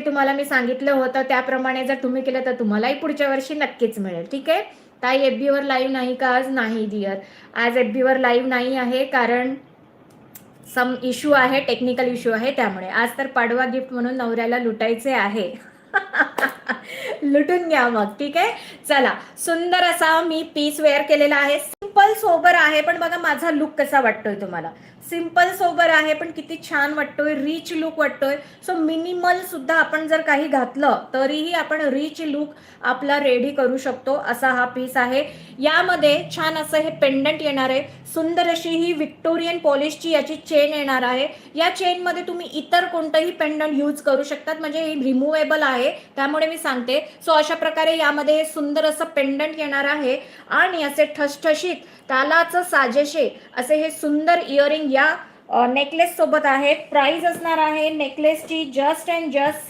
तुम्हाला मी सांगितलं होतं त्याप्रमाणे जर तुम्ही केलं तर तुम्हालाही पुढच्या वर्षी नक्कीच मिळेल. ठीक आहे. ताई FB वर लाईव्ह नाही का आज? नाही डिअर, आज FB वर लाईव्ह नाही आहे कारण सम इश्यू आहे, टेक्निकल इश्यू आहे त्यामुळे. आज तर पाडवा गिफ्ट म्हणून नवऱ्याला लुटायचे आहे. लुटून घ्या मग. ठीक आहे. चला, सुंदर असा मी पीस वेअर केलेला आहे. सिंपल सोबर आहे, पण बघा माझा लुक कसा वाटतोय तुम्हाला. सिंपल सोबर आहे पण किती छान वाटतोय, रिच लुक वाटतोय. सो मिनिमल सुद्धा आपण जर काही घातलं तरीही आपण रिच लुक आपला रेडी करू शकतो, असा हा पीस आहे. यामध्ये छान असं हे पेंडंट येणार आहे. सुंदर अशी ही विक्टोरियन पॉलिशची याची चेन येणार आहे. या चेन मध्ये तुम्ही इतर कोणतंही पेंडंट यूज करू शकतात, म्हणजे हे रिमूव्हेबल आहे त्यामुळे मी सांगते. सो अशा प्रकारे यामध्ये हे सुंदर असं पेंडंट येणार आहे आणि असे ठसठशीत तालाच साजेशे असे हे सुंदर इयरिंग या नेकलेस सोबत आहे. प्राइस असणार आहे नेकलेसची जस्ट अँड जस्ट